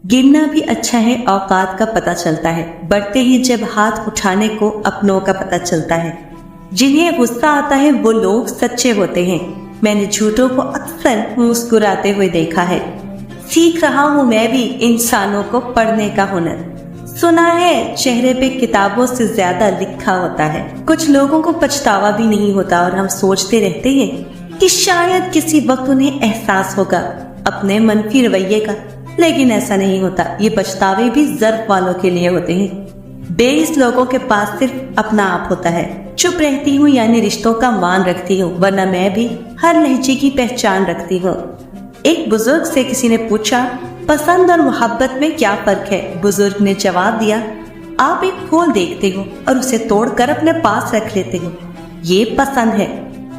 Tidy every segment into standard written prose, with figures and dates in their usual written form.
गिरना भी अच्छा है, औकात का पता चलता है। बढ़ते ही जब हाथ उठाने को अपनों का पता चलता है। जिन्हें गुस्सा आता है वो लोग सच्चे होते हैं। मैंने झूठों को अक्सर मुस्कुराते हुए देखा है। सीख रहा हूँ मैं भी इंसानों को पढ़ने का हुनर। सुना है चेहरे पे किताबों से ज्यादा लिखा होता है। कुछ लोगों को पछतावा भी नहीं होता और हम सोचते रहते हैं कि शायद किसी वक्त उन्हें एहसास होगा अपने मनफी रवैये का, लेकिन ऐसा नहीं होता। ये पछतावे भी ज़र्फ वालों के लिए होते हैं। बेइस लोगों के पास सिर्फ अपना आप होता है। चुप रहती हूँ यानी रिश्तों का मान रखती हूँ, वरना मैं भी हर लहजे की पहचान रखती हूँ। एक बुजुर्ग से किसी ने पूछा, पसंद और मोहब्बत में क्या फर्क है? बुजुर्ग ने जवाब दिया, आप एक फूल देखते हो और उसे तोड़कर अपने पास रख लेते हो, ये पसंद है।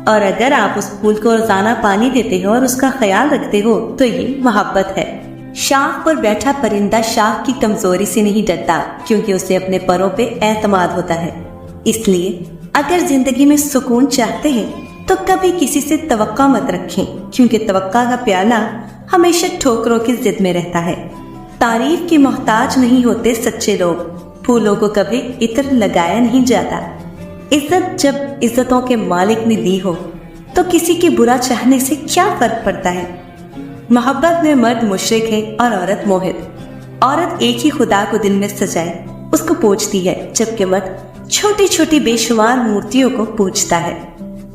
और अगर आप उस फूल को रोजाना पानी देते हो और उसका ख्याल रखते हो तो ये मोहब्बत है। शाख पर बैठा परिंदा शाख की कमजोरी से नहीं डरता, क्योंकि उसे अपने परों पे एतमाद होता है। इसलिए अगर जिंदगी में सुकून चाहते हैं तो कभी किसी से तवक्का मत रखें, क्योंकि तवक्का का प्याला हमेशा ठोकरों की जिद में रहता है। तारीफ के मोहताज नहीं होते सच्चे लोग। फूलों को कभी इत्र लगाया नहीं जाता। इज्जत जब इज्जतों के मालिक ने दी हो तो किसी के बुरा चाहने से क्या फर्क पड़ता है। मोहब्बत में मर्द मुशरिक है और औरत मोहित। औरत एक ही खुदा को दिल में सजाए उसको पूजती है, जबकि मर्द छोटी छोटी बेशुमार मूर्तियों को पूजता है।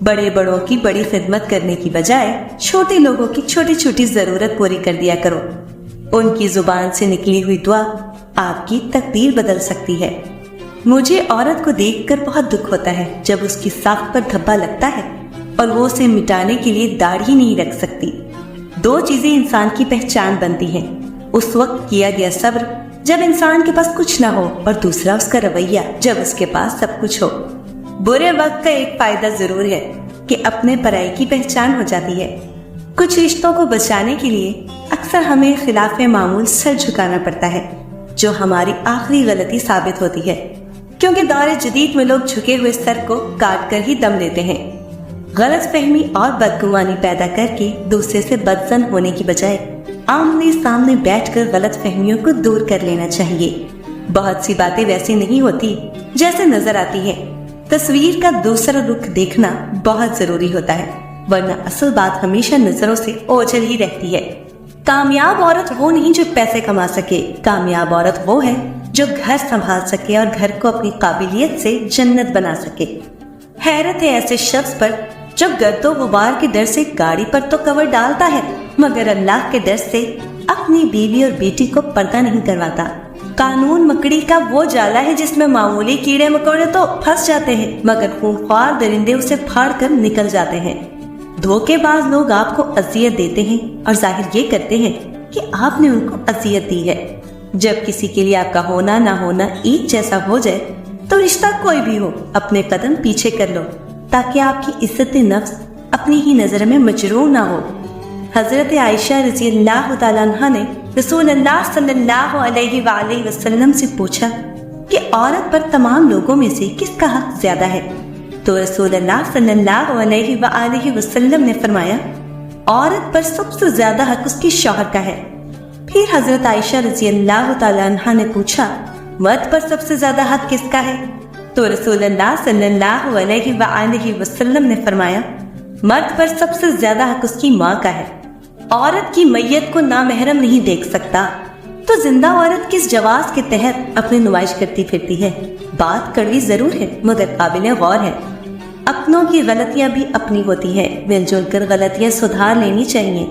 बड़े बड़ों की बड़ी खिदमत करने की बजाय छोटे लोगों की छोटी छोटी जरूरत पूरी कर दिया करो। उनकी जुबान से निकली हुई दुआ आपकी तकदीर बदल सकती है। मुझे औरत को देखकर बहुत दुख होता है जब उसकी साख पर धब्बा लगता है और वो उसे मिटाने के लिए दाढ़ी नहीं रख सकती। दो चीजें इंसान की पहचान बनती हैं, उस वक्त किया गया सब्र जब इंसान के पास कुछ ना हो, और दूसरा उसका रवैया जब उसके पास सब कुछ हो। बुरे वक्त का एक फायदा जरूर है कि अपने पराई की पहचान हो जाती है। कुछ रिश्तों को बचाने के लिए अक्सर हमें खिलाफ मामूल सर झुकाना पड़ता है, जो हमारी आखिरी गलती साबित होती है, क्योंकि दौरे जदीद में लोग झुके हुए सर को काट कर ही दम लेते हैं। गलत फहमी और बदगुमानी पैदा करके दूसरे से बदजन होने की बजाय आमने सामने बैठकर गलत फहमियों को दूर कर लेना चाहिए। बहुत सी बातें वैसी नहीं होती जैसे नजर आती है। तस्वीर का दूसरा रुख देखना बहुत जरूरी होता है, वरना असल बात हमेशा नजरों से ओझल ही रहती है। कामयाब औरत वो नहीं जो पैसे कमा सके, कामयाब औरत वो है जो घर संभाल सके और घर को अपनी काबिलियत से जन्नत बना सके। हैरत है ऐसे शख्स पर जो गर्दो गुबार के डर से गाड़ी पर तो कवर डालता है, मगर अल्लाह के डर से अपनी बीवी और बेटी को पर्दा नहीं करवाता। कानून मकड़ी का वो जाला है जिसमें मामूली कीड़े मकोड़े तो फंस जाते हैं, मगर खूंखार दरिंदे उसे फाड़ कर निकल जाते हैं। धोखेबाज लोग आपको अजियत देते हैं और जाहिर ये करते हैं कि आपने उनको अजियत दी है। जब किसी के लिए आपका होना ना होना एक जैसा हो जाए तो रिश्ता कोई भी हो, अपने कदम पीछे कर लो, ताकि आपकी इज्जत नफ्स अपनी ही नजर में मजरूर ना हो। हजरत आयशा रज़ी अल्लाह तआला अन्हा ने रसूल अल्लाह सल्लल्लाहु अलैहि वसल्लम से पूछा कि औरत पर तमाम लोगों में से किसका हक ज्यादा है, तो रसूल अल्लाह सल्लल्लाहु अलैहि वसल्लम ने फरमाया, औरत पर सबसे ज्यादा हक उसके शौहर का है। फिर हजरत आयशा रज़ी अल्लाह तआला अन्हा ने पूछा, मर्द पर सबसे ज्यादा हक किसका है, तो रसूल अल्लाह सल्लल्लाहु अलैहि वसल्लम ने फरमाया, मर्द पर सबसे ज्यादा हक उसकी माँ का है। औरत की मैयत को नामहरम नहीं देख सकता, तो जिंदा औरत किस जवाज के तहत अपनी नुमाइश करती फिरती है। बात कड़वी जरूर है मगर काबिल गौर है। अपनों की गलतियां भी अपनी होती है, मिलजुल कर गलतियां सुधार लेनी चाहिए।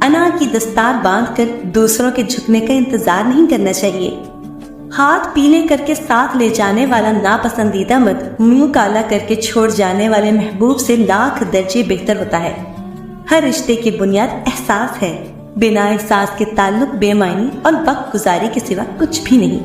अना की दस्तार बांधकर दूसरों के झुकने का इंतजार नहीं करना चाहिए। हाथ पीले करके साथ ले जाने वाला नापसंदीदा मर्द मुंह काला करके छोड़ जाने वाले महबूब से लाख दर्जे बेहतर होता है। हर रिश्ते की बुनियाद एहसास है, बिना एहसास के ताल्लुक बेमायनी और वक्त गुजारी के सिवा कुछ भी नहीं।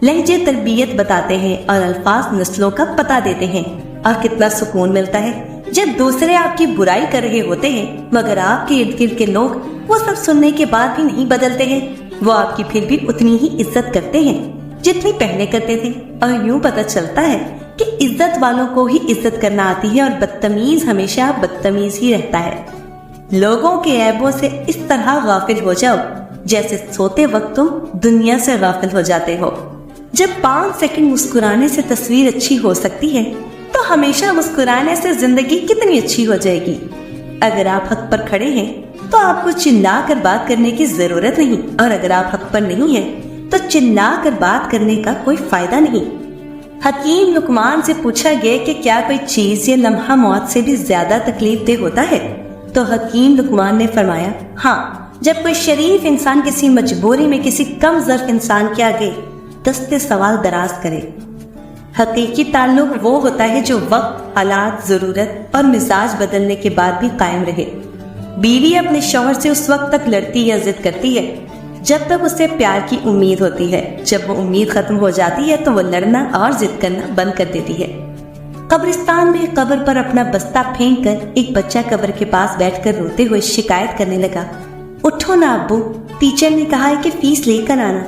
लहजे तरबियत बताते हैं और अल्फाज नस्लों का पता देते हैं। और कितना सुकून मिलता है जब दूसरे आपकी बुराई कर रहे होते हैं, मगर आपके इर्द गिर्द के लोग वो सब सुनने के बाद भी नहीं बदलते हैं। वो आपकी फिर भी उतनी ही इज्जत करते हैं जितनी पहले करते थे। और यूं पता चलता है कि इज्जत वालों को ही इज्जत करना आती है और बदतमीज हमेशा बदतमीज ही रहता है। लोगों के ऐबों से इस तरह गाफिल हो जाओ जैसे सोते वक्त तुम दुनिया से गाफिल हो जाते हो। जब 5 सेकंड मुस्कुराने से तस्वीर अच्छी हो सकती है, तो हमेशा मुस्कुराने से जिंदगी कितनी अच्छी हो जाएगी। अगर आप हक पर खड़े हैं तो आपको चिल्ला कर बात करने की जरूरत नहीं, और अगर आप हक पर नहीं हैं तो चिल्ला कर बात करने का कोई फायदा नहीं। हकीम लुकमान से पूछा गया कि क्या कोई चीज या लम्हा मौत से भी ज्यादा तकलीफ दे होता है, तो हकीम लुकमान ने फरमाया, हाँ, जब कोई शरीफ इंसान किसी मजबूरी में किसी कम ज़र्फ इंसान के आगे दस्ते सवाल दराज करे। हकीकी ताल्लुक वो होता है जो वक्त, हालात, जरूरत और मिजाज बदलने के बाद भी कायम रहे। बीवी अपने शौहर से उस वक्त तक लड़ती या जिद करती है जब तक उसे प्यार की उम्मीद होती है। जब वो उम्मीद खत्म हो जाती है तो वो लड़ना और जिद करना बंद कर देती है। कब्रिस्तान में कब्र पर अपना बस्ता फेंक कर एक बच्चा कब्र के पास बैठकर रोते हुए शिकायत करने लगा, उठो ना अब्बू, टीचर ने कहा है कि फीस लेकर आना,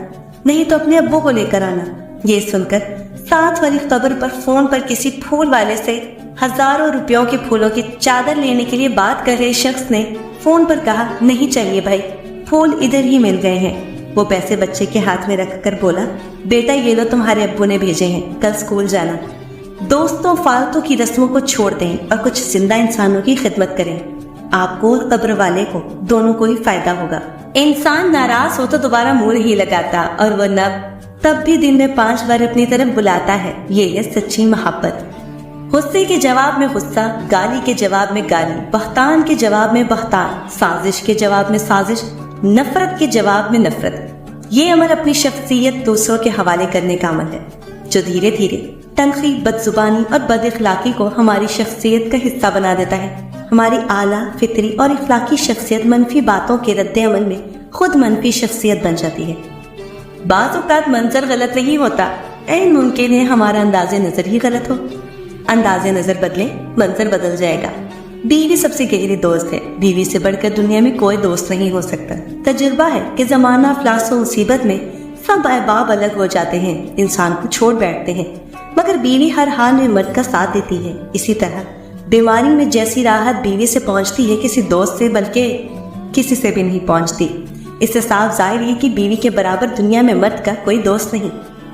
नहीं तो अपने अब्बू को लेकर आना। ये सुनकर साथ वाली कब्र पर फोन पर किसी फूल वाले से हजारों रुपयों के फूलों की चादर लेने के लिए बात कर रहे शख्स ने फोन पर कहा, नहीं चाहिए भाई, फूल इधर ही मिल गए हैं। वो पैसे बच्चे के हाथ में रखकर बोला, बेटा ये लो, तुम्हारे अब्बू ने भेजे हैं, कल स्कूल जाना। दोस्तों, फालतू की रस्मों को छोड़ दें और कुछ जिंदा इंसानों की खिदमत करें। आपको और कब्र वाले को दोनों को ही फायदा होगा। इंसान नाराज हो तो दोबारा मुंह नहीं लगाता, और वह नब तब भी दिन में 5 बार अपनी तरफ बुलाता है। ये है सच्ची मोहब्बत। गुस्से के जवाब में गुस्सा, गाली के जवाब में गाली, बहतान के जवाब में बहतान, साजिश के जवाब में साजिश, नफरत के जवाब में नफरत। ये अमल अपनी शख्सियत दूसरों के हवाले करने का अमल है, जो धीरे धीरे तनकीद, बदजुबानी और बदअखलाकी को हमारी शख्सियत का हिस्सा बना देता है। हमारी आला, फितरी और इखलाकी शख्सियत मनफी बातों के रद्द अमल में खुद मनफी शख्सियत बन जाती है। बाज़ औक़ात मंजर गलत नहीं होता, ऐन मुमकिन है हमारा अंदाज़े नज़र ही गलत हो। अंदाज़े नज़र बदले, मंजर बदल जाएगा। बीवी सबसे गहरी दोस्त है। बीवी से बढ़कर दुनिया में कोई दोस्त नहीं हो सकता। तजुर्बा है कि ज़माना अफलास व मुसीबत में सब अहबाब अलग हो जाते हैं, इंसान को छोड़ बैठते हैं, मगर बीवी हर हाल में मर्द का साथ देती है। इसी तरह बीमारी में जैसी राहत बीवी से पहुंचती है, किसी दोस्त से बल्कि किसी से भी नहीं पहुंचती। इससे साफ जाहिर है कि बीवी के बराबर दुनिया में मर्द का कोई दोस्त नहीं।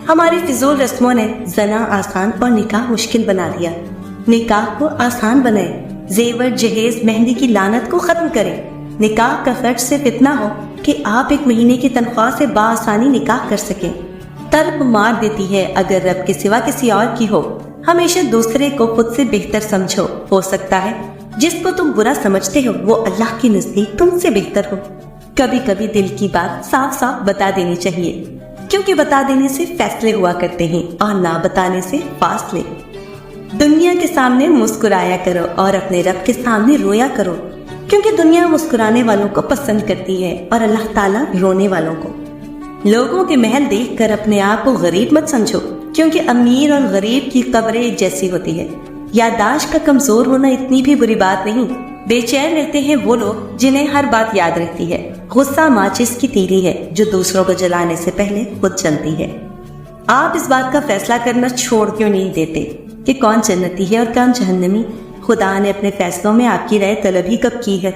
हमारी फिजूल रस्मों ने जना आसान और निकाह मुश्किल बना दिया। निकाह को आसान बनाए, जेवर, जहेज, मेहंदी की लानत को खत्म करें। निकाह का खर्च सिर्फ इतना हो कि आप 1 महीने की तनख्वाह से बाआसानी निकाह कर सकें। तर्क मार देती है अगर रब के सिवा किसी और की हो। हमेशा दूसरे को खुद से बेहतर समझो। हो सकता है जिसको तुम बुरा समझते हो वो अल्लाह के नजदीक तुमसे बेहतर हो। कभी कभी दिल की बात साफ साफ बता देनी चाहिए, क्योंकि बता देने से फैसले हुआ करते हैं और ना बताने से फासले। दुनिया के सामने मुस्कुराया करो और अपने रब के सामने रोया करो, क्योंकि दुनिया मुस्कुराने वालों को पसंद करती है और अल्लाह ताला रोने वालों को। लोगों के महल देखकर अपने आप को गरीब मत समझो, क्योंकि अमीर और गरीब की कब्रें एक जैसी होती है। याददाश्त का कमजोर होना इतनी भी बुरी बात नहीं। बेचैन रहते हैं वो लोग जिन्हें हर बात याद रहती है। गुस्सा माचिस की तीली है जो दूसरों को जलाने से पहले खुद जलती है। आप इस बात का फैसला करना छोड़ क्यों नहीं देते कि कौन जन्नती है और कौन जहन्नमी? खुदा ने अपने फैसलों में आपकी राय तलब ही कब की है?